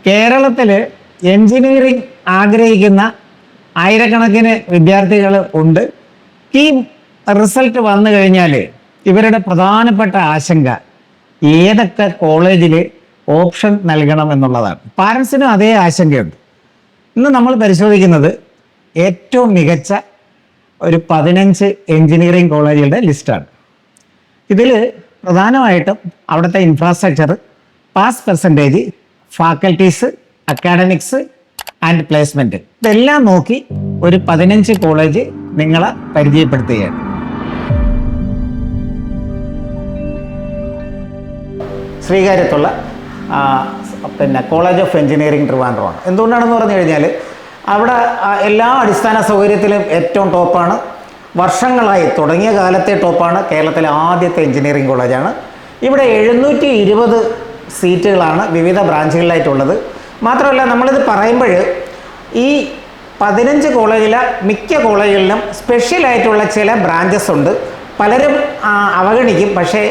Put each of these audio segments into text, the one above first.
കേരളത്തിൽ എൻജിനീയറിംഗ് ആഗ്രഹിക്കുന്ന ആയിരക്കണക്കിന് വിദ്യാർത്ഥികൾ ഉണ്ട്. ഈ റിസൾട്ട് വന്നു കഴിഞ്ഞാൽ ഇവരുടെ പ്രധാനപ്പെട്ട ആശങ്ക ഏതൊക്കെ കോളേജിൽ ഓപ്ഷൻ നൽകണം എന്നുള്ളതാണ്. പാരൻസിനും അതേ ആശങ്കയുണ്ട്. ഇന്ന് നമ്മൾ പരിശോധിക്കുന്നത് ഏറ്റവും മികച്ച ഒരു 15 എൻജിനീയറിംഗ് കോളേജുകളുടെ ലിസ്റ്റാണ്. ഇതിൽ പ്രധാനമായിട്ടും അവിടുത്തെ infrastructure, pass percentage, faculties, academics and placement ഇതെല്ലാം നോക്കി ഒരു 15 കോളേജ് നിങ്ങളെ പരിചയപ്പെടുത്തുകയാണ്. ശ്രീകാര്യത്തുള്ള കോളേജ് ഓഫ് എഞ്ചിനീയറിംഗ് ട്രിവാൻഡ്രമാണ്. എന്തുകൊണ്ടാണെന്ന് പറഞ്ഞു കഴിഞ്ഞാൽ അവിടെ എല്ലാ അടിസ്ഥാന സൗകര്യത്തിലും ഏറ്റവും ടോപ്പാണ്. വർഷങ്ങളായി തുടങ്ങിയ കാലത്തെ ടോപ്പാണ്. കേരളത്തിലെ ആദ്യത്തെ എഞ്ചിനീയറിംഗ് കോളേജാണ്. ഇവിടെ 720 സീറ്റുകളാണ് വിവിധ ബ്രാഞ്ചുകളിലായിട്ടുള്ളത്. മാത്രമല്ല, നമ്മളിത് പറയുമ്പോൾ ഈ 15 കോളേജിലെ മിക്ക കോളേജുകളിലും സ്പെഷ്യലായിട്ടുള്ള ചില ബ്രാഞ്ചസ് ഉണ്ട്. പലരും അവഗണിക്കും, പക്ഷേ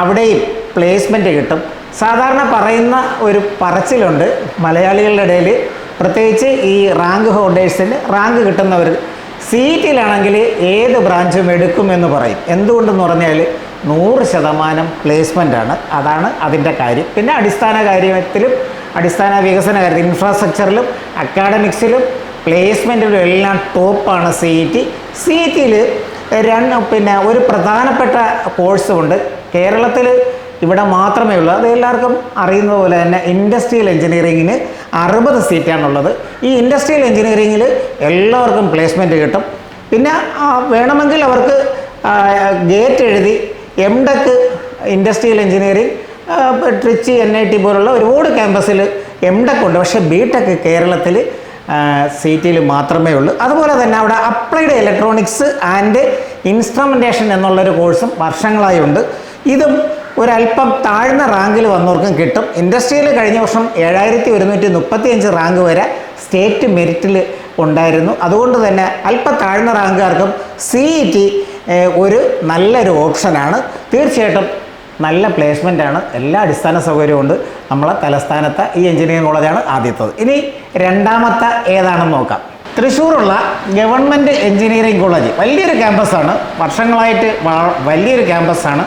അവിടെയും പ്ലേസ്മെൻറ്റ് കിട്ടും. സാധാരണ പറയുന്ന ഒരു പറച്ചിലുണ്ട് മലയാളികളുടെ ഇടയിൽ, പ്രത്യേകിച്ച് ഈ റാങ്ക് ഹോൾഡേഴ്സിന് റാങ്ക് കിട്ടുന്നവർ സീറ്റിലാണെങ്കിൽ ഏത് ബ്രാഞ്ചും എടുക്കുമെന്ന് പറയും. എന്തുകൊണ്ടെന്ന് പറഞ്ഞാൽ 100% പ്ലേസ്മെൻ്റാണ്. അതാണ് അതിൻ്റെ കാര്യം. പിന്നെ അടിസ്ഥാന കാര്യത്തിലും അടിസ്ഥാന വികസന കാര്യത്തിൽ ഇൻഫ്രാസ്ട്രക്ചറിലും അക്കാഡമിക്സിലും പ്ലേസ്മെൻറ്റിലും എല്ലാം ടോപ്പാണ് സീറ്റിൽ ഒരു പ്രധാനപ്പെട്ട കോഴ്സുമുണ്ട്. കേരളത്തിൽ ഇവിടെ മാത്രമേ ഉള്ളൂ. അത് എല്ലാവർക്കും അറിയുന്നത് പോലെ തന്നെ ഇൻഡസ്ട്രിയൽ എഞ്ചിനീയറിങ്ങിന് 60 സീറ്റാണുള്ളത്. ഈ ഇൻഡസ്ട്രിയൽ എഞ്ചിനീയറിങ്ങിൽ എല്ലാവർക്കും പ്ലേസ്മെൻറ്റ് കിട്ടും. പിന്നെ വേണമെങ്കിൽ അവർക്ക് ഗേറ്റ് എഴുതി MTech industrial engineering Trichy NIT പോലുള്ള ഒരുപാട് ക്യാമ്പസിൽ എംടെക് ഉണ്ട്. പക്ഷേ ബിടെക് കേരളത്തിൽ സീറ്റിൽ മാത്രമേ ഉള്ളൂ. അതുപോലെ തന്നെ അവിടെ അപ്ലൈഡ് ഇലക്ട്രോണിക്സ് ആൻഡ് ഇൻസ്ട്രുമെൻറ്റേഷൻ എന്നുള്ളൊരു കോഴ്സും വർഷങ്ങളായി ഉണ്ട്. ഇതും ഒരല്പം താഴ്ന്ന റാങ്കിൽ വന്നവർക്കും കിട്ടും. ഇൻഡസ്ട്രിയിൽ കഴിഞ്ഞ വർഷം 7135 റാങ്ക് വരെ സ്റ്റേറ്റ് മെറിറ്റിൽ ഉണ്ടായിരുന്നു. അതുകൊണ്ട് തന്നെ അല്പം താഴ്ന്ന റാങ്കുകാർക്കും CET ഒരു നല്ലൊരു ഓപ്ഷനാണ്. തീർച്ചയായിട്ടും നല്ല പ്ലേസ്മെൻ്റാണ്. എല്ലാ അടിസ്ഥാന സൗകര്യമുണ്ട്. നമ്മളെ തലസ്ഥാനത്തെ ഈ എഞ്ചിനീയറിംഗ് കോളേജാണ് ആദ്യത്തത്. ഇനി രണ്ടാമത്തെ ഏതാണെന്ന് നോക്കാം. തൃശ്ശൂരുള്ള ഗവൺമെൻറ് എഞ്ചിനീയറിംഗ് കോളേജ് വലിയൊരു ക്യാമ്പസാണ്. വർഷങ്ങളായിട്ട് വലിയൊരു ക്യാമ്പസാണ്.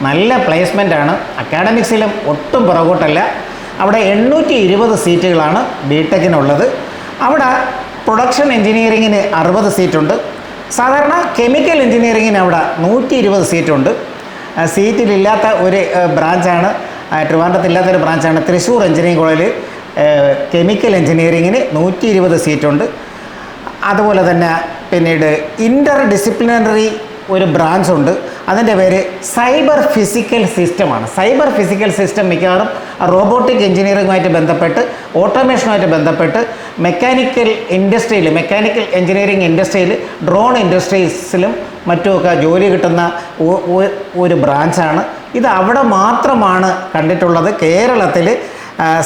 നല്ല പ്ലേസ്മെൻ്റാണ്. അക്കാഡമിക്സിലും ഒട്ടും പുറകോട്ടല്ല. അവിടെ 820 സീറ്റുകളാണ് ബിടെക്കിനുള്ളത്. അവിടെ പ്രൊഡക്ഷൻ എഞ്ചിനീയറിങ്ങിന് 60 സീറ്റുണ്ട്. സാധാരണ കെമിക്കൽ എഞ്ചിനീയറിങ്ങിന് അവിടെ 120 സീറ്റുണ്ട്. സീറ്റിലില്ലാത്ത ഒരു ബ്രാഞ്ചാണ്, ട്രിവാൻഡ്രത്തില്ലാത്തൊരു ബ്രാഞ്ചാണ് തൃശ്ശൂർ എഞ്ചിനീയറിംഗ് കോളേജിൽ. കെമിക്കൽ എഞ്ചിനീയറിങ്ങിന് 120 സീറ്റുണ്ട്. അതുപോലെ തന്നെ പിന്നീട് ഇൻ്റർ ഡിസിപ്ലിനറി ഒരു ബ്രാഞ്ച് ഉണ്ട്. അതിൻ്റെ പേര് സൈബർ ഫിസിക്കൽ സിസ്റ്റമാണ്. സൈബർ ഫിസിക്കൽ സിസ്റ്റം മിക്കവാറും റോബോട്ടിക് എഞ്ചിനീയറിംഗുമായിട്ട് ബന്ധപ്പെട്ട്, ഓട്ടോമേഷനുമായിട്ട് ബന്ധപ്പെട്ട് മെക്കാനിക്കൽ എഞ്ചിനീയറിംഗ് ഇൻഡസ്ട്രിയിൽ, ഡ്രോൺ ഇൻഡസ്ട്രീസിലും മറ്റുമൊക്കെ ജോലി കിട്ടുന്ന ഒരു ബ്രാഞ്ചാണ്. ഇത് അവിടെ മാത്രമാണ് കണ്ടിട്ടുള്ളത്. കേരളത്തിൽ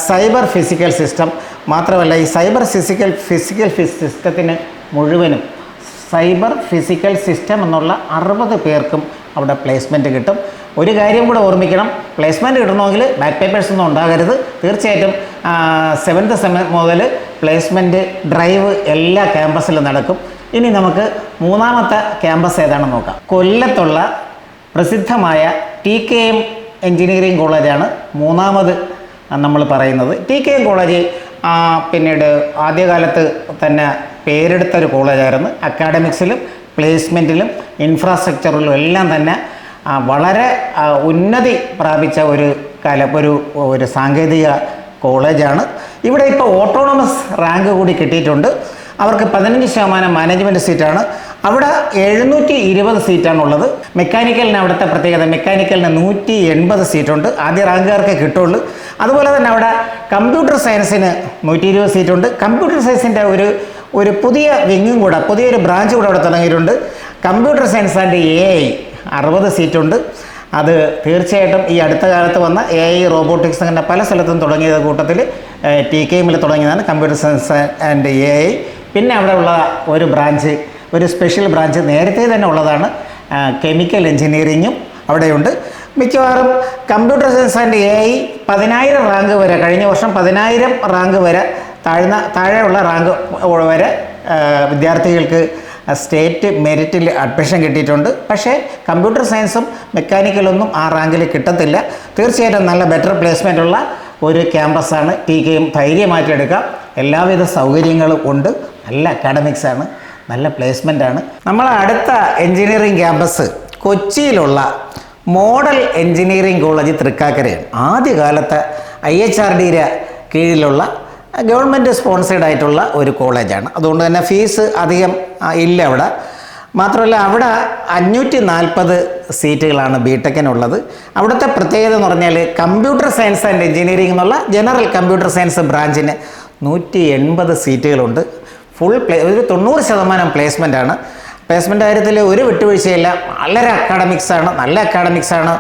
സൈബർ ഫിസിക്കൽ സിസ്റ്റം മാത്രമല്ല, ഈ സൈബർ ഫിസിക്കൽ സിസ്റ്റത്തിന് മുഴുവനും സൈബർ ഫിസിക്കൽ സിസ്റ്റം എന്നുള്ള 60 പേർക്കും അവിടെ പ്ലേസ്മെൻറ്റ് കിട്ടും. ഒരു കാര്യം കൂടെ ഓർമ്മിക്കണം, പ്ലേസ്മെൻറ്റ് കിട്ടണമെങ്കിൽ ബാക്ക് പേപ്പേഴ്സ് ഒന്നും ഉണ്ടാകരുത്. തീർച്ചയായിട്ടും 7th സെമസ്റ്റർ മുതൽ പ്ലേസ്മെൻറ്റ് ഡ്രൈവ് എല്ലാ ക്യാമ്പസിലും നടക്കും. ഇനി നമുക്ക് മൂന്നാമത്തെ ക്യാമ്പസ് ഏതാണെന്ന് നോക്കാം. കൊല്ലത്തുള്ള പ്രസിദ്ധമായ TKM എഞ്ചിനീയറിംഗ് കോളേജാണ് മൂന്നാമത് നമ്മൾ പറയുന്നത്. TKM കോളേജ് പിന്നീട് ആദ്യകാലത്ത് തന്നെ പേരെടുത്തൊരു കോളേജായിരുന്നു. അക്കാഡമിക്സിലും പ്ലേസ്മെൻറ്റിലും ഇൻഫ്രാസ്ട്രക്ചറിലും എല്ലാം തന്നെ വളരെ ഉന്നതി പ്രാപിച്ച ഒരു സാങ്കേതിക കോളേജാണ്. ഇവിടെ ഇപ്പോൾ ഓട്ടോണമസ് റാങ്ക് കൂടി കിട്ടിയിട്ടുണ്ട്. അവർക്ക് 15% മാനേജ്മെൻറ്റ് സീറ്റാണ്. അവിടെ 720 സീറ്റാണുള്ളത്. മെക്കാനിക്കലിന് അവിടുത്തെ പ്രത്യേകത, മെക്കാനിക്കലിന് 180 സീറ്റുണ്ട്. ആദ്യ റാങ്കുകാർക്കേ കിട്ടുള്ളൂ. അതുപോലെ തന്നെ അവിടെ കമ്പ്യൂട്ടർ സയൻസിന് 120 സീറ്റുണ്ട്. കമ്പ്യൂട്ടർ സയൻസിൻ്റെ ഒരു പുതിയ വിങ്ങും കൂടെ, പുതിയൊരു ബ്രാഞ്ച് കൂടെ അവിടെ തുടങ്ങിയിട്ടുണ്ട്. Computer science and AI 60 സീറ്റുണ്ട്. അത് തീർച്ചയായിട്ടും ഈ അടുത്ത കാലത്ത് വന്ന AI റോബോട്ടിക്സ് അങ്ങനെ പല സ്ഥലത്തും തുടങ്ങിയ കൂട്ടത്തിൽ TKMൽ തുടങ്ങിയതാണ് കമ്പ്യൂട്ടർ സയൻസ് ആൻഡ് AI. പിന്നെ അവിടെ ഉള്ള ഒരു സ്പെഷ്യൽ ബ്രാഞ്ച് നേരത്തെ തന്നെ ഉള്ളതാണ് കെമിക്കൽ എഞ്ചിനീയറിങ്ങും അവിടെയുണ്ട്. മിക്കവാറും computer science and AI 10,000 rank വരെ, കഴിഞ്ഞ വർഷം 10,000 റാങ്ക് വരെ താഴെയുള്ള റാങ്ക് വരെ വിദ്യാർത്ഥികൾക്ക് സ്റ്റേറ്റ് മെറിറ്റിൽ അഡ്മിഷൻ കിട്ടിയിട്ടുണ്ട്. പക്ഷേ കമ്പ്യൂട്ടർ സയൻസും മെക്കാനിക്കലൊന്നും ആ റാങ്കിൽ കിട്ടത്തില്ല. തീർച്ചയായിട്ടും നല്ല ബെറ്റർ പ്ലേസ്മെൻ്റ് ഉള്ള ഒരു ക്യാമ്പസാണ്. TKM ധൈര്യമായിട്ട് എടുക്കാം. എല്ലാവിധ സൗകര്യങ്ങളും ഉണ്ട്. നല്ല അക്കാഡമിക്സാണ്, നല്ല പ്ലേസ്മെൻ്റാണ്. നമ്മളെ അടുത്ത എൻജിനീയറിംഗ് ക്യാമ്പസ് കൊച്ചിയിലുള്ള മോഡൽ എൻജിനീയറിംഗ് കോളേജ് തൃക്കാക്കരയാണ്. ആദ്യകാലത്ത് IHRDയുടെ കീഴിലുള്ള ഗവൺമെൻറ് സ്പോൺസേഡ് ആയിട്ടുള്ള ഒരു കോളേജാണ്. അതുകൊണ്ട് തന്നെ ഫീസ് അധികം ഇല്ല അവിടെ. മാത്രമല്ല അവിടെ 540 സീറ്റുകളാണ് BTechനുള്ളത്. അവിടുത്തെ പ്രത്യേകത എന്ന് പറഞ്ഞാൽ കമ്പ്യൂട്ടർ സയൻസ് ആൻഡ് എൻജിനീയറിംഗ് എന്നുള്ള ജനറൽ കമ്പ്യൂട്ടർ സയൻസ് ബ്രാഞ്ചിന് 180 സീറ്റുകളുണ്ട്. ഒരു 90% പ്ലേസ്മെൻ്റാണ്. പ്ലേസ്മെൻ്റ് കാര്യത്തിൽ ഒരു വിട്ടുവീഴ്ചയില്ല. വളരെ അക്കാഡമിക്സാണ്, നല്ല അക്കാഡമിക്സാണ്.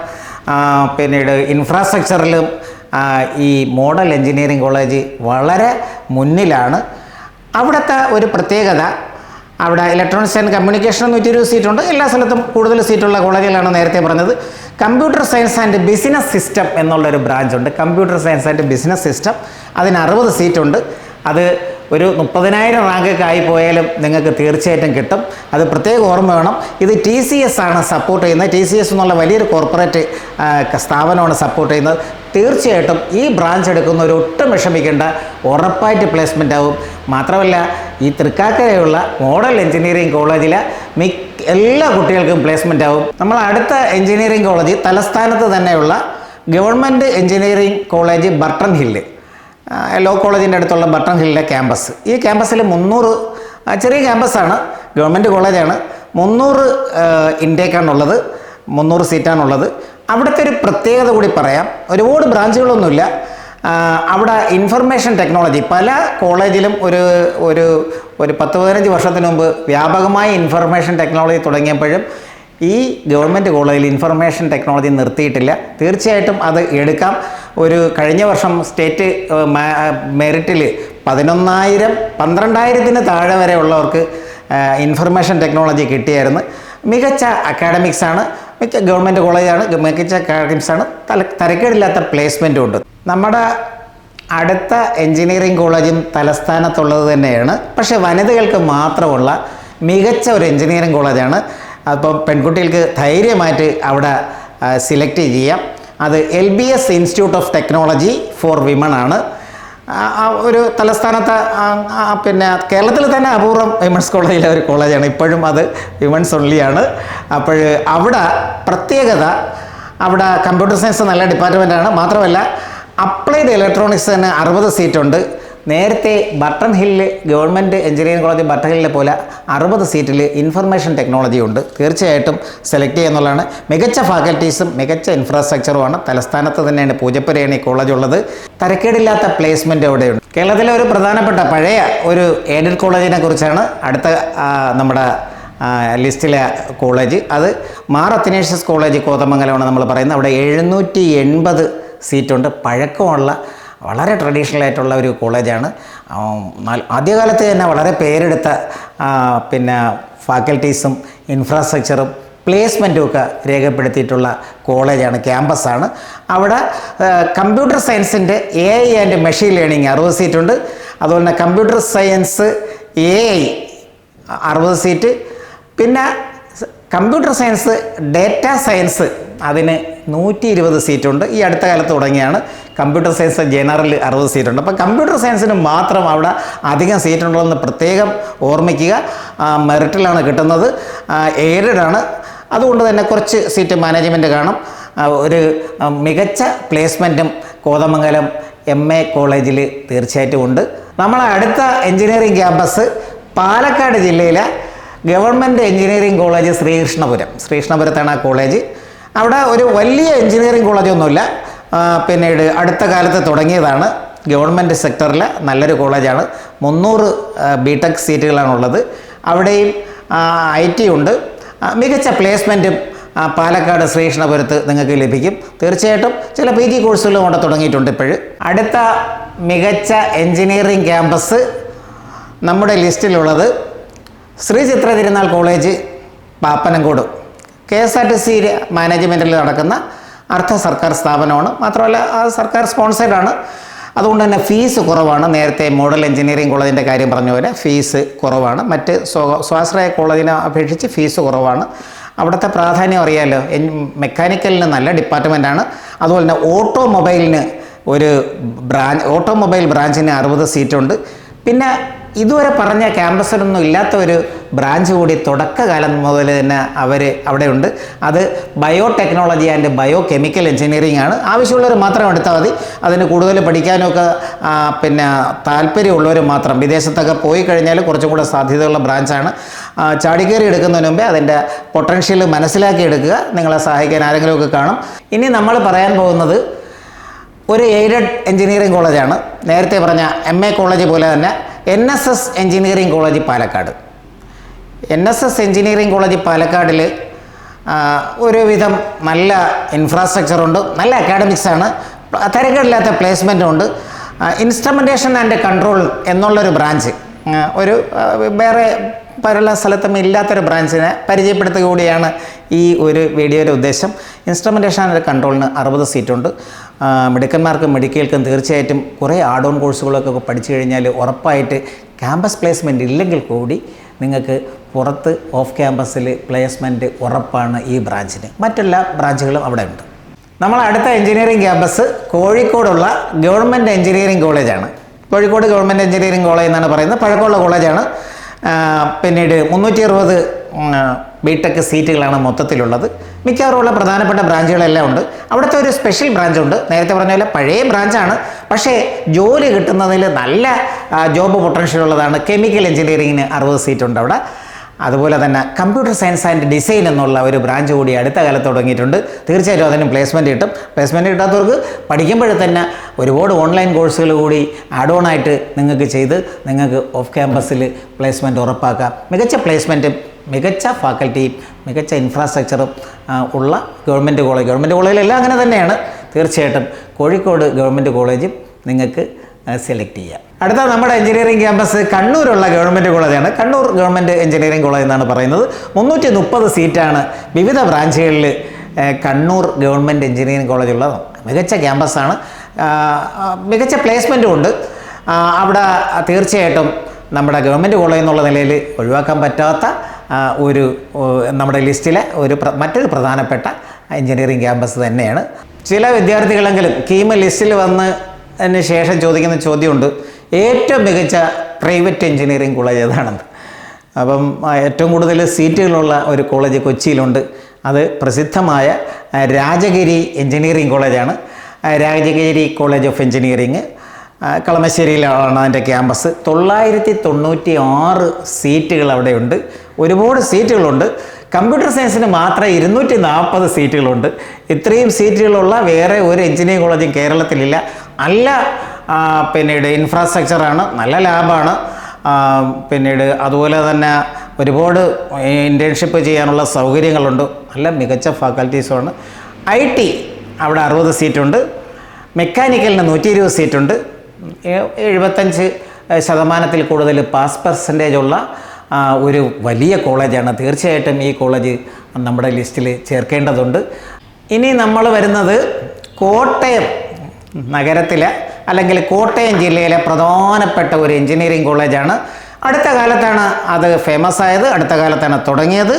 പിന്നീട് ഇൻഫ്രാസ്ട്രക്ചറിലും ഈ മോഡൽ എൻജിനീയറിംഗ് കോളേജ് വളരെ മുന്നിലാണ്. അവിടുത്തെ ഒരു പ്രത്യേകത, അവിടെ ഇലക്ട്രോണിക്സ് ആൻഡ് കമ്മ്യൂണിക്കേഷൻ 120 സീറ്റുണ്ട്. എല്ലാ സ്ഥലത്തും കൂടുതൽ സീറ്റുള്ള കോളേജുകളാണ് നേരത്തെ പറഞ്ഞത്. Computer science and business system എന്നുള്ളൊരു ബ്രാഞ്ചുണ്ട്. Computer science and business system, അതിന് 60 സീറ്റുണ്ട്. അത് ഒരു 30,000 റാങ്കൊക്കെ ആയി പോയാലും നിങ്ങൾക്ക് തീർച്ചയായിട്ടും കിട്ടും. അത് പ്രത്യേകം ഓർമ്മ വേണം. ഇത് TCS ആണ് സപ്പോർട്ട് ചെയ്യുന്നത്. TCS എന്നുള്ള വലിയൊരു കോർപ്പറേറ്റ് സ്ഥാപനമാണ് സപ്പോർട്ട് ചെയ്യുന്നത്. തീർച്ചയായിട്ടും ഈ ബ്രാഞ്ച് എടുക്കുന്നവർ ഒട്ടും വിഷമിക്കേണ്ട, ഉറപ്പായിട്ട് പ്ലേസ്മെൻ്റ് ആവും. മാത്രമല്ല ഈ തൃക്കാക്കരയുള്ള മോഡൽ എൻജിനീയറിംഗ് കോളേജിലെ എല്ലാ കുട്ടികൾക്കും പ്ലേസ്മെൻ്റ് ആവും. നമ്മൾ അടുത്ത എൻജിനീയറിംഗ് കോളേജ് തലസ്ഥാനത്ത് തന്നെയുള്ള government engineering college Barton Hill, law കോളേജിൻ്റെ അടുത്തുള്ള ബട്ടൺ ഹില്ലിലെ ക്യാമ്പസ്. ഈ ക്യാമ്പസിൽ 300, ചെറിയ ക്യാമ്പസാണ്, ഗവൺമെൻറ് കോളേജാണ്. 300 ഇൻടേക്കാണുള്ളത്, 300 സീറ്റാണുള്ളത്. അവിടുത്തെ ഒരു പ്രത്യേകത കൂടി പറയാം. ഒരുപാട് ബ്രാഞ്ചുകളൊന്നുമില്ല. അവിടെ ഇൻഫർമേഷൻ ടെക്നോളജി പല കോളേജിലും ഒരു 10-15 വർഷത്തിന് മുമ്പ് വ്യാപകമായി ഇൻഫർമേഷൻ ടെക്നോളജി തുടങ്ങിയപ്പോഴും ഈ ഗവൺമെൻറ് കോളേജിൽ ഇൻഫർമേഷൻ ടെക്നോളജി നിർത്തിയിട്ടില്ല. തീർച്ചയായിട്ടും അത് എടുക്കാം. കഴിഞ്ഞ വർഷം സ്റ്റേറ്റ് മെറിറ്റിൽ 12,000 താഴെ വരെ ഉള്ളവർക്ക് ഇൻഫർമേഷൻ ടെക്നോളജി കിട്ടിയായിരുന്നു. മികച്ച അക്കാഡമിക്സാണ്, ഗവൺമെൻറ് കോളേജാണ്, മികച്ച അക്കാഡമിക്സാണ്, തരക്കേടില്ലാത്ത പ്ലേസ്മെൻറ്റും ഉണ്ട്. നമ്മുടെ അടുത്ത എൻജിനീയറിംഗ് കോളേജും തലസ്ഥാനത്തുള്ളത് തന്നെയാണ്. പക്ഷേ വനിതകൾക്ക് മാത്രമുള്ള മികച്ച ഒരു എൻജിനീയറിംഗ് കോളേജാണ്. അപ്പോൾ പെൺകുട്ടികൾക്ക് ധൈര്യമായിട്ട് അവിടെ സെലക്ട് ചെയ്യാം. അത് LBS institute of technology for women ആണ്. ഒരു തലസ്ഥാനത്ത്, പിന്നെ കേരളത്തിൽ തന്നെ അപൂർവം വിമൻസ് കോളേജിലെ ഒരു കോളേജാണ്. ഇപ്പോഴും അത് വിമൻസ് ഒൺലിയാണ്. അപ്പോൾ അവിടെ പ്രത്യേകത, അവിടെ കമ്പ്യൂട്ടർ സയൻസ് നല്ല ഡിപ്പാർട്ട്മെൻറ്റാണ്. മാത്രമല്ല അപ്ലൈഡ് ഇലക്ട്രോണിക്സ് തന്നെ 60 സീറ്റുണ്ട്. നേരത്തെ Barton hill government engineering college Barton ഹില്ലിലെ പോലെ 60 സീറ്റിൽ ഇൻഫർമേഷൻ ടെക്നോളജി ഉണ്ട്. തീർച്ചയായിട്ടും സെലക്ട് ചെയ്യുന്നുള്ളതാണ്. മികച്ച ഫാക്കൽറ്റീസും മികച്ച ഇൻഫ്രാസ്ട്രക്ചറുമാണ്. തലസ്ഥാനത്ത് തന്നെയാണ്, പൂജപ്പുരയാണ് ഈ കോളേജ് ഉള്ളത്. തരക്കേടില്ലാത്ത പ്ലേസ്മെൻറ്റ് അവിടെയുണ്ട്. കേരളത്തിലെ ഒരു പ്രധാനപ്പെട്ട പഴയ ഒരു എയ്ഡഡ് കോളേജിനെ കുറിച്ചാണ് അടുത്ത നമ്മുടെ ലിസ്റ്റിലെ കോളേജ്. അത് മാർ അത്തനേഷ്യസ് കോളേജ് കോതമംഗലമാണ് നമ്മൾ പറയുന്നത്. അവിടെ 780 സീറ്റുണ്ട്. പഴക്കമുള്ള വളരെ ട്രഡീഷണൽ ആയിട്ടുള്ള ഒരു കോളേജാണ്. ആദ്യകാലത്ത് തന്നെ വളരെ പേരെടുത്ത പിന്നെ ഫാക്കൽറ്റീസും ഇൻഫ്രാസ്ട്രക്ചറും പ്ലേസ്മെൻറ്റും ഒക്കെ രേഖപ്പെടുത്തിയിട്ടുള്ള കോളേജാണ്, ക്യാമ്പസാണ്. അവിടെ കമ്പ്യൂട്ടർ സയൻസിൻ്റെ AI ആൻഡ് മെഷീൻ ലേണിംഗ് 60 സീറ്റുണ്ട്. അതുപോലെ തന്നെ കമ്പ്യൂട്ടർ സയൻസ് AI 60 സീറ്റ്. പിന്നെ കമ്പ്യൂട്ടർ സയൻസ് ഡേറ്റ സയൻസ് അതിന് 120 സീറ്റുണ്ട്. ഈ അടുത്ത കാലത്ത് തുടങ്ങിയാണ്. കമ്പ്യൂട്ടർ സയൻസ് ജനറൽ 60 സീറ്റുണ്ട്. അപ്പം കമ്പ്യൂട്ടർ സയൻസിന് മാത്രം അവിടെ അധികം സീറ്റുണ്ടോയെന്ന് പ്രത്യേകം ഓർമ്മിക്കുക. മെറിറ്റിലാണ് കിട്ടുന്നത്, എയ്ഡഡ് ആണ്. അതുകൊണ്ട് തന്നെ കുറച്ച് സീറ്റ് മാനേജ്മെൻറ്റ് കാണും. ഒരു മികച്ച പ്ലേസ്മെൻറ്റും കോതമംഗലം MA കോളേജിൽ തീർച്ചയായിട്ടും ഉണ്ട്. നമ്മളെ അടുത്ത എൻജിനീയറിംഗ് ക്യാമ്പസ് പാലക്കാട് ജില്ലയിലെ ഗവൺമെൻറ് എൻജിനീയറിംഗ് കോളേജ് ശ്രീകൃഷ്ണപുരത്താണ് ആ കോളേജ്. അവിടെ ഒരു വലിയ എൻജിനീയറിംഗ് കോളേജൊന്നുമില്ല. പിന്നീട് അടുത്ത കാലത്ത് തുടങ്ങിയതാണ്. ഗവൺമെൻറ് സെക്ടറിലെ നല്ലൊരു കോളേജാണ്. 300 BTech സീറ്റുകളാണുള്ളത്. അവിടെയും IT ഉണ്ട്. മികച്ച പ്ലേസ്മെൻറ്റും പാലക്കാട് ശ്രീകൃഷ്ണപുരത്ത് നിങ്ങൾക്ക് ലഭിക്കും. തീർച്ചയായിട്ടും ചില PG കോഴ്സുകളും അവിടെ തുടങ്ങിയിട്ടുണ്ട്. ഇപ്പോഴും അടുത്ത മികച്ച എൻജിനീയറിംഗ് ക്യാമ്പസ് നമ്മുടെ ലിസ്റ്റിലുള്ളത് ശ്രീ ചിത്ര തിരുനാൾ കോളേജ് പാപ്പനംകോട്. KSRTC മാനേജ്മെൻറ്റിൽ നടക്കുന്ന അർദ്ധ സർക്കാർ സ്ഥാപനമാണ്. മാത്രമല്ല അത് സർക്കാർ സ്പോൺസേഡാണ്. അതുകൊണ്ട് തന്നെ ഫീസ് കുറവാണ്. നേരത്തെ മോഡൽ എഞ്ചിനീയറിംഗ് കോളേജിൻ്റെ കാര്യം പറഞ്ഞ പോലെ ഫീസ് കുറവാണ്. മറ്റ് സ്വാശ്രയ കോളേജിനെ അപേക്ഷിച്ച് ഫീസ് കുറവാണ്. അവിടുത്തെ പ്രാധാന്യം അറിയാമല്ലോ. മെക്കാനിക്കലിന് നല്ല ഡിപ്പാർട്ട്മെൻറ്റാണ്. അതുപോലെ തന്നെ ഓട്ടോമൊബൈലിന് ഓട്ടോമൊബൈൽ ബ്രാഞ്ചിന് 60 സീറ്റുണ്ട്. പിന്നെ ഇതുവരെ പറഞ്ഞ ക്യാമ്പസിലൊന്നും ഇല്ലാത്ത ഒരു ബ്രാഞ്ച് കൂടി തുടക്കകാലം മുതൽ തന്നെ അവിടെയുണ്ട്. അത് biotechnology and bio chemical engineering ആണ്. ആവശ്യമുള്ളവർ മാത്രം എടുത്താൽ മതി. അതിന് കൂടുതൽ പഠിക്കാനൊക്കെ പിന്നെ താല്പര്യമുള്ളവർ മാത്രം. വിദേശത്തൊക്കെ പോയി കഴിഞ്ഞാൽ കുറച്ചും കൂടെ സാധ്യതയുള്ള ബ്രാഞ്ചാണ്. ചാടിക്കയറി എടുക്കുന്നതിന് മുമ്പേ അതിൻ്റെ പൊട്ടൻഷ്യൽ മനസ്സിലാക്കി എടുക്കുക. നിങ്ങളെ സഹായിക്കാൻ ആരെങ്കിലുമൊക്കെ കാണും. ഇനി നമ്മൾ പറയാൻ പോകുന്നത് ഒരു എയ്ഡഡ് എഞ്ചിനീയറിംഗ് കോളേജാണ്. നേരത്തെ പറഞ്ഞ MA കോളേജ് പോലെ തന്നെ NSS engineering college Palakkad. NSS engineering college പാലക്കാടിൽ ഒരുവിധം നല്ല ഇൻഫ്രാസ്ട്രക്ചറുണ്ട്, നല്ല അക്കാഡമിക്സാണ്, തരക്കേടില്ലാത്ത പ്ലേസ്മെൻറ്റും ഉണ്ട്. ഇൻസ്ട്രുമെൻറ്റേഷൻ ആൻഡ് കൺട്രോൾ എന്നുള്ളൊരു ബ്രാഞ്ച് വേറെ പല സ്ഥലത്തും ഇല്ലാത്തൊരു ബ്രാഞ്ചിനെ പരിചയപ്പെടുത്തുക കൂടിയാണ് ഈ ഒരു വീഡിയോയുടെ ഉദ്ദേശം. Instrumentation and കൺട്രോളിന് 60 സീറ്റുണ്ട്. മിടുക്കന്മാർക്കും മെഡിക്കൽക്കും തീർച്ചയായിട്ടും കുറേ ആഡ് ഓൺ കോഴ്സുകളൊക്കെ പഠിച്ചു കഴിഞ്ഞാൽ ഉറപ്പായിട്ട് ക്യാമ്പസ് പ്ലേസ്മെൻറ്റ് ഇല്ലെങ്കിൽ കൂടി നിങ്ങൾക്ക് പുറത്ത് ഓഫ് ക്യാമ്പസിൽ പ്ലേസ്മെൻറ്റ് ഉറപ്പാണ് ഈ ബ്രാഞ്ചിന്. മറ്റെല്ലാ ബ്രാഞ്ചുകളും അവിടെ ഉണ്ട്. നമ്മൾ അടുത്ത എഞ്ചിനീയറിംഗ് ക്യാമ്പസ് കോഴിക്കോടുള്ള ഗവൺമെൻറ് എഞ്ചിനീയറിംഗ് കോളേജാണ്. കോഴിക്കോട് ഗവൺമെൻറ് എഞ്ചിനീയറിംഗ് കോളേജ് എന്നാണ് പറയുന്നത്. പഴക്കമുള്ള കോളേജാണ്. പിന്നീട് 360 BTech സീറ്റുകളാണ് മൊത്തത്തിലുള്ളത്. മിക്കവാറുമുള്ള പ്രധാനപ്പെട്ട ബ്രാഞ്ചുകളെല്ലാം ഉണ്ട്. അവിടുത്തെ ഒരു സ്പെഷ്യൽ ബ്രാഞ്ചുണ്ട്. നേരത്തെ പറഞ്ഞ പോലെ പഴയ ബ്രാഞ്ചാണ്, പക്ഷേ ജോലി കിട്ടുന്നതിൽ നല്ല ജോബ് പൊട്ടൻഷ്യൽ ഉള്ളതാണ്. കെമിക്കൽ എഞ്ചിനീയറിങ്ങിന് 60 സീറ്റുണ്ട് അവിടെ. അതുപോലെ തന്നെ കമ്പ്യൂട്ടർ സയൻസ് ആൻഡ് ഡിസൈൻ എന്നുള്ള ഒരു ബ്രാഞ്ച് കൂടി അടുത്ത കാലത്ത് തുടങ്ങിയിട്ടുണ്ട്. തീർച്ചയായിട്ടും അതിന് പ്ലേസ്മെൻറ്റ് കിട്ടും. പ്ലേസ്മെൻറ്റ് കിട്ടാത്തവർക്ക് പഠിക്കുമ്പോഴേ തന്നെ ഒരുപാട് ഓൺലൈൻ കോഴ്സുകൾ കൂടി ആഡ് ഓൺ ആയിട്ട് നിങ്ങൾക്ക് ചെയ്ത് നിങ്ങൾക്ക് ഓഫ് ക്യാമ്പസിൽ പ്ലേസ്മെൻറ്റ് ഉറപ്പാക്കാം. മികച്ച പ്ലേസ്മെൻറ്റും മികച്ച ഫാക്കൽറ്റിയും മികച്ച ഇൻഫ്രാസ്ട്രക്ചറും ഉള്ള ഗവൺമെൻറ് കോളേജിലെല്ലാം അങ്ങനെ തന്നെയാണ്. തീർച്ചയായിട്ടും കോഴിക്കോട് ഗവൺമെൻറ് കോളേജും നിങ്ങൾക്ക് സെലക്ട് ചെയ്യാം. അടുത്ത നമ്മുടെ എഞ്ചിനീയറിംഗ് ക്യാമ്പസ് കണ്ണൂരുള്ള ഗവൺമെൻറ് കോളേജാണ്. കണ്ണൂർ ഗവൺമെൻറ് എഞ്ചിനീയറിംഗ് കോളേജ് എന്നാണ് പറയുന്നത്. 330 സീറ്റാണ് വിവിധ ബ്രാഞ്ചുകളിൽ കണ്ണൂർ ഗവൺമെൻറ് എഞ്ചിനീയറിംഗ് കോളേജ് ഉള്ളത്. മികച്ച ക്യാമ്പസാണ്, മികച്ച പ്ലേസ്മെൻറ്റും ഉണ്ട് അവിടെ. തീർച്ചയായിട്ടും നമ്മുടെ ഗവൺമെൻറ് കോളേജ് എന്നുള്ള നിലയിൽ ഒഴിവാക്കാൻ പറ്റാത്ത നമ്മുടെ ലിസ്റ്റിലെ മറ്റൊരു പ്രധാനപ്പെട്ട എഞ്ചിനീയറിംഗ് ക്യാമ്പസ് തന്നെയാണ്. ചില വിദ്യാർത്ഥികളെങ്കിലും കീം ലിസ്റ്റിൽ വന്നതിന് ശേഷം ചോദിക്കുന്ന ചോദ്യമുണ്ട്, ഏറ്റവും മികച്ച പ്രൈവറ്റ് എഞ്ചിനീയറിംഗ് കോളേജ് ഏതാണെന്ന്. അപ്പം ഏറ്റവും കൂടുതൽ സീറ്റുകളുള്ള ഒരു കോളേജ് കൊച്ചിയിലുണ്ട്. അത് പ്രസിദ്ധമായ രാജഗിരി എഞ്ചിനീയറിംഗ് കോളേജാണ്. രാജഗിരി കോളേജ് ഓഫ് എഞ്ചിനീയറിംഗ് കളമശ്ശേരിയിലാണ് അതിൻ്റെ ക്യാമ്പസ്. 996 സീറ്റുകൾ അവിടെയുണ്ട്. ഒരുപാട് സീറ്റുകളുണ്ട്. കമ്പ്യൂട്ടർ സയൻസിന് മാത്രം 240 സീറ്റുകളുണ്ട്. ഇത്രയും സീറ്റുകളുള്ള വേറെ ഒരു എഞ്ചിനീയറിംഗ് കോളേജും കേരളത്തിലില്ല. നല്ല പിന്നീട് ഇൻഫ്രാസ്ട്രക്ചറാണ്, നല്ല ലാബാണ്. പിന്നീട് അതുപോലെ തന്നെ ഒരുപാട് ഇൻറ്റേൺഷിപ്പ് ചെയ്യാനുള്ള സൗകര്യങ്ങളുണ്ട്. നല്ല മികച്ച ഫാക്കൽറ്റീസുമാണ്. IT അവിടെ 60 സീറ്റുണ്ട്. മെക്കാനിക്കലിന് 120 സീറ്റുണ്ട്. 75% കൂടുതൽ പാസ് പെർസെൻറ്റേജ് ഉള്ള ഒരു വലിയ കോളേജാണ്. തീർച്ചയായിട്ടും ഈ കോളേജ് നമ്മുടെ ലിസ്റ്റിൽ ചേർക്കേണ്ടതുണ്ട്. ഇനി നമ്മൾ വരുന്നത് കോട്ടയം നഗരത്തിലെ അല്ലെങ്കിൽ കോട്ടയം ജില്ലയിലെ പ്രധാനപ്പെട്ട ഒരു എഞ്ചിനീയറിംഗ് കോളേജാണ്. അടുത്ത കാലത്താണ് അത് ഫേമസ് ആയത്, അടുത്ത കാലത്താണ് തുടങ്ങിയത്.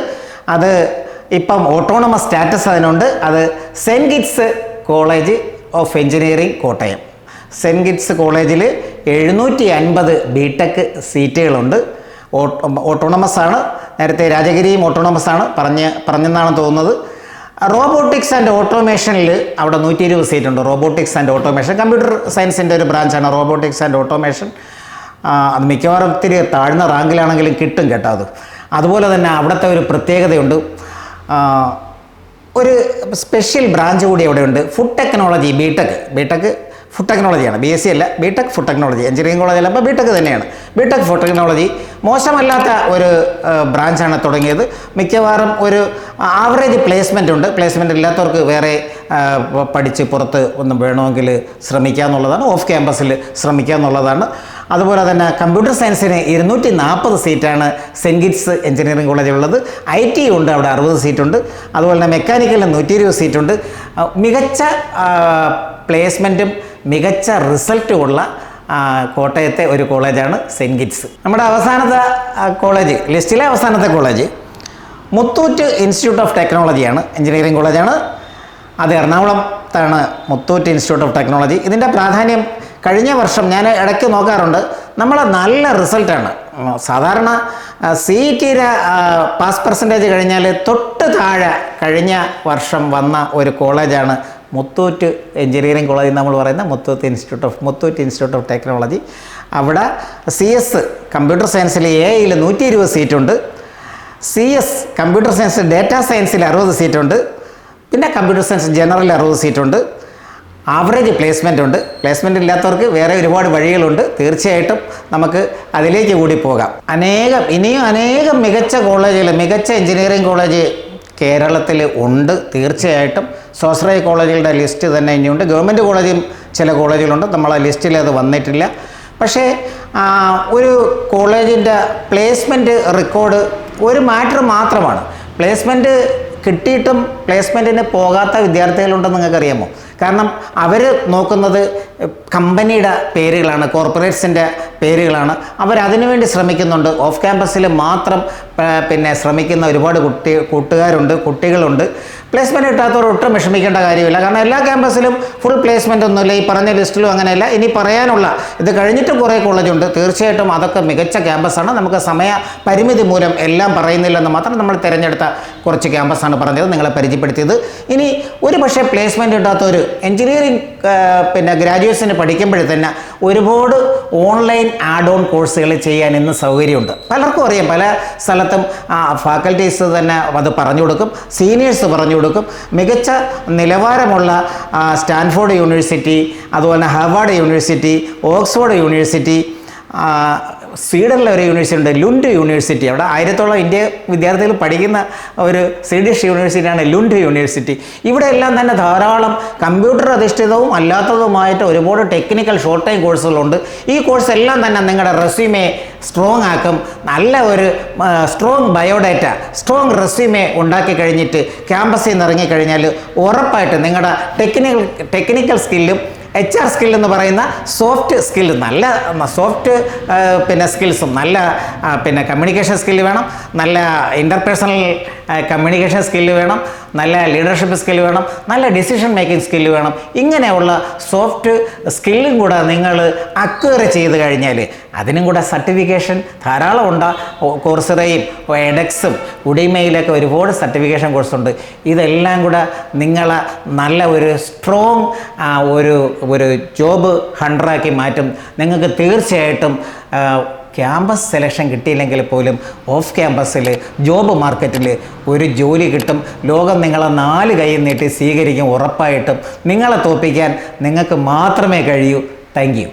അത് ഇപ്പം ഓട്ടോണമസ് സ്റ്റാറ്റസ് അതിനുണ്ട്. അത് Saintgits college of engineering Kottayam. Saintgits കോളേജിൽ 750 BTech സീറ്റുകളുണ്ട്. ഓട്ടോണമസ് ആണ്. നേരത്തെ രാജഗിരിയും ഓട്ടോണമസ് ആണ് പറഞ്ഞെന്നാണ് തോന്നുന്നത്. റോബോട്ടിക്സ് ആൻഡ് ഓട്ടോമേഷനിൽ അവിടെ 120 സീറ്റുണ്ട്. റോബോട്ടിക്സ് ആൻഡ് ഓട്ടോമേഷൻ കമ്പ്യൂട്ടർ സയൻസിൻ്റെ ഒരു ബ്രാഞ്ചാണ് റോബോട്ടിക്സ് ആൻഡ് ഓട്ടോമേഷൻ. അത് മിക്കവാറും ഒത്തിരി താഴ്ന്ന റാങ്കിലാണെങ്കിലും കിട്ടും കേട്ടോ അത്. അതുപോലെ തന്നെ അവിടുത്തെ ഒരു പ്രത്യേകതയുണ്ട്, ഒരു സ്പെഷ്യൽ ബ്രാഞ്ച് കൂടി അവിടെയുണ്ട്. ഫുഡ് ടെക്നോളജി BTech ഫുഡ് ടെക്നോളജിയാണ്. BSc അല്ല, BTech ഫുഡ് ടെക്നോളജി. എഞ്ചിനീയറിംഗ് കോളേജല്ല, അപ്പോൾ BTech തന്നെയാണ്. BTech ഫുഡ് ടെക്നോളജി മോശമല്ലാത്ത ഒരു ബ്രാഞ്ചാണ് തുടങ്ങിയത്. മിക്കവാറും ഒരു ആവറേജ് പ്ലേസ്മെൻ്റ് ഉണ്ട്. പ്ലേസ്മെൻ്റ് ഇല്ലാത്തവർക്ക് വേറെ പഠിച്ച് പുറത്ത് ഒന്നും വേണമെങ്കിൽ ശ്രമിക്കുക എന്നുള്ളതാണ്. ഓഫ് ക്യാമ്പസിൽ ശ്രമിക്കുക എന്നുള്ളതാണ്. അതുപോലെ തന്നെ കമ്പ്യൂട്ടർ സയൻസിന് 240 സീറ്റാണ് സെൻറ്റ് കിറ്റ്സ് എഞ്ചിനീയറിംഗ് കോളേജിൽ ഉള്ളത്. IT ഉണ്ട്, അവിടെ 60 സീറ്റുണ്ട്. അതുപോലെ തന്നെ മെക്കാനിക്കലിന് 120 സീറ്റുണ്ട്. മികച്ച പ്ലേസ്മെൻറ്റും മികച്ച റിസൾട്ടും ഉള്ള കോട്ടയത്തെ ഒരു കോളേജാണ് സെൻറ്റ് കിറ്റ്സ്. നമ്മുടെ അവസാനത്തെ കോളേജ്, ലിസ്റ്റിലെ അവസാനത്തെ കോളേജ് മുത്തൂറ്റ് ഇൻസ്റ്റിറ്റ്യൂട്ട് ഓഫ് ടെക്നോളജിയാണ്. എഞ്ചിനീയറിംഗ് കോളേജാണ്. അത് എറണാകുളത്താണ് മുത്തൂറ്റ് ഇൻസ്റ്റിറ്റ്യൂട്ട് ഓഫ് ടെക്നോളജി. ഇതിൻ്റെ പ്രാധാന്യം കഴിഞ്ഞ വർഷം ഞാൻ ഇടയ്ക്ക് നോക്കാറുണ്ട്, നമ്മൾ നല്ല റിസൾട്ടാണ്. സാധാരണ CETയുടെ പാസ് പെർസെൻറ്റേജ് കഴിഞ്ഞാൽ തൊട്ട് താഴെ കഴിഞ്ഞ വർഷം വന്ന ഒരു കോളേജാണ് മുത്തൂറ്റ് എഞ്ചിനീയറിംഗ് കോളേജ് നമ്മൾ പറയുന്ന മുത്തൂറ്റ് ഇൻസ്റ്റിറ്റ്യൂട്ട് ഓഫ് ടെക്നോളജി. അവിടെ CS കമ്പ്യൂട്ടർ സയൻസിൽ AIയിൽ 120 സീറ്റുണ്ട്. CS കമ്പ്യൂട്ടർ സയൻസ് ഡേറ്റാ സയൻസിൽ 60 സീറ്റുണ്ട്. പിന്നെ കമ്പ്യൂട്ടർ സയൻസ് ജനറൽ 60 സീറ്റുണ്ട്. ആവറേജ് പ്ലേസ്മെൻ്റ് ഉണ്ട്. പ്ലേസ്മെൻ്റ് ഇല്ലാത്തവർക്ക് വേറെ ഒരുപാട് വഴികളുണ്ട്. തീർച്ചയായിട്ടും നമുക്ക് അതിലേക്ക് കൂടി പോകാം. ഇനിയും അനേകം മികച്ച കോളേജുകൾ, മികച്ച എഞ്ചിനീയറിംഗ് കോളേജ് കേരളത്തിൽ ഉണ്ട്. തീർച്ചയായിട്ടും സ്വാശ്രയ കോളേജുകളുടെ ലിസ്റ്റ് തന്നെ ഇനിയുണ്ട്. ഗവൺമെൻറ് കോളേജും ചില കോളേജുകളുണ്ട്, നമ്മളെ ലിസ്റ്റിൽ അത് വന്നിട്ടില്ല. പക്ഷേ ഒരു കോളേജിൻ്റെ പ്ലേസ്മെൻറ്റ് റെക്കോർഡ് ഒരു മാറ്റർ മാത്രമാണ്. പ്ലേസ്മെൻറ്റ് കിട്ടിയിട്ടും പ്ലേസ്മെൻറ്റിന് പോകാത്ത വിദ്യാർത്ഥികളുണ്ടെന്ന് നിങ്ങൾക്കറിയാമോ? കാരണം അവർ നോക്കുന്നത് കമ്പനിയുടെ പേരുകളാണ്, കോർപ്പറേറ്റ്സിൻ്റെ പേരുകളാണ്. അവരതിനു വേണ്ടി ശ്രമിക്കുന്നുണ്ട്. ഓഫ് ക്യാമ്പസിൽ മാത്രം പിന്നെ ശ്രമിക്കുന്ന ഒരുപാട് കുട്ടികളുണ്ട്. പ്ലേസ്മെൻറ്റ് കിട്ടാത്തവർ ഒട്ടും വിഷമിക്കേണ്ട കാര്യമില്ല. കാരണം എല്ലാ ക്യാമ്പസിലും ഫുൾ പ്ലേസ്മെൻ്റ് ഒന്നുമില്ല. ഈ പറഞ്ഞ ലിസ്റ്റിലും അങ്ങനെയല്ല. ഇനി പറയാനുള്ള ഇത് കഴിഞ്ഞിട്ട് കുറേ കോളേജുണ്ട്. തീർച്ചയായിട്ടും അതൊക്കെ മികച്ച ക്യാമ്പസാണ്. നമുക്ക് സമയ പരിമിതി മൂലം എല്ലാം പറയുന്നില്ലെന്ന് മാത്രം നമ്മൾ തിരഞ്ഞെടുത്ത കുറച്ച് ക്യാമ്പസാണ് പറഞ്ഞത്, നിങ്ങളെ പരിചയപ്പെടുത്തിയത്. ഇനി ഒരു പക്ഷേ പ്ലേസ്മെൻറ്റ് കിട്ടാത്തവർ എഞ്ചിനീയറിംഗ് പിന്നെ ഗ്രാജുവേഷന് പഠിക്കുമ്പോഴേ തന്നെ ഒരുപാട് ഓൺലൈൻ ആഡ് ഓൺ കോഴ്സുകൾ ചെയ്യാൻ ഇന്ന് സൗകര്യമുണ്ട്. പലർക്കും അറിയാം, പല സ്ഥലത്തും ഫാക്കൽറ്റീസ് തന്നെ അത് പറഞ്ഞു കൊടുക്കും, സീനിയേഴ്സ് പറഞ്ഞു കൊടുക്കും. മികച്ച നിലവാരമുള്ള സ്റ്റാൻഫോർഡ് യൂണിവേഴ്സിറ്റി, അതുപോലെ ഹാർവാർഡ് യൂണിവേഴ്സിറ്റി, ഓക്സ്ഫോർഡ് യൂണിവേഴ്സിറ്റി, സ്വീഡനിലെ ഒരു യൂണിവേഴ്സിറ്റി ഉണ്ട്, ലുണ്ട് യൂണിവേഴ്സിറ്റി. അവിടെ 1000-ഓളം ഇന്ത്യ വിദ്യാർത്ഥികൾ പഠിക്കുന്ന ഒരു സ്വീഡിഷ് യൂണിവേഴ്സിറ്റിയാണ് ലുണ്ട് യൂണിവേഴ്സിറ്റി. ഇവിടെ എല്ലാം തന്നെ ധാരാളം കമ്പ്യൂട്ടർ അധിഷ്ഠിതവും അല്ലാത്തതുമായിട്ട് ഒരുപാട് ടെക്നിക്കൽ ഷോർട്ട് ടൈം കോഴ്സുകളുണ്ട്. ഈ കോഴ്സ് എല്ലാം തന്നെ നിങ്ങളുടെ റെസ്യൂമെ സ്ട്രോങ് ആക്കും. നല്ല ഒരു സ്ട്രോങ് ബയോഡാറ്റ, സ്ട്രോങ് റെസ്യൂമെ ഉണ്ടാക്കി കഴിഞ്ഞിട്ട് ക്യാമ്പസിൽ നിന്ന് ഇറങ്ങിക്കഴിഞ്ഞാൽ ഉറപ്പായിട്ട് നിങ്ങളുടെ ടെക്നിക്കൽ സ്കില്ലും HR സ്കിൽ എന്ന് പറയുന്ന സോഫ്റ്റ് സ്കിൽ, നല്ല സോഫ്റ്റ് പിന്നെ സ്കിൽസും, നല്ല പിന്നെ കമ്മ്യൂണിക്കേഷൻ സ്കില്ല് വേണം, നല്ല ഇൻ്റർപേഴ്സണൽ കമ്മ്യൂണിക്കേഷൻ സ്കില്ല് വേണം, നല്ല ലീഡർഷിപ്പ് സ്കില്ല് വേണം, നല്ല ഡിസിഷൻ മേക്കിംഗ് സ്കില്ല് വേണം. ഇങ്ങനെയുള്ള സോഫ്റ്റ് സ്കില്ലും കൂടെ നിങ്ങൾ അക്വയർ ചെയ്ത് കഴിഞ്ഞാൽ അതിനും കൂടെ സർട്ടിഫിക്കേഷൻ ധാരാളം ഉണ്ട്. കോഴ്സറയും എഡെക്സും ഉഡിമയിലൊക്കെ ഒരുപാട് സർട്ടിഫിക്കേഷൻ കോഴ്സുണ്ട്. ഇതെല്ലാം കൂടെ നിങ്ങളെ നല്ല ഒരു സ്ട്രോങ് ഒരു ജോബ് ഹണ്ടറാക്കി മാറ്റും. നിങ്ങൾക്ക് തീർച്ചയായിട്ടും ക്യാമ്പസ് സെലക്ഷൻ കിട്ടിയില്ലെങ്കിൽ പോലും ഓഫ് ക്യാമ്പസിൽ ജോബ് മാർക്കറ്റിൽ ഒരു ജോലി കിട്ടും. ലോകം നിങ്ങളെ 4 കൈ നീട്ടി സ്വീകരിക്കും. ഉറപ്പായിട്ടും നിങ്ങളെ തോൽപ്പിക്കാൻ നിങ്ങൾക്ക് മാത്രമേ കഴിയൂ. Thank you.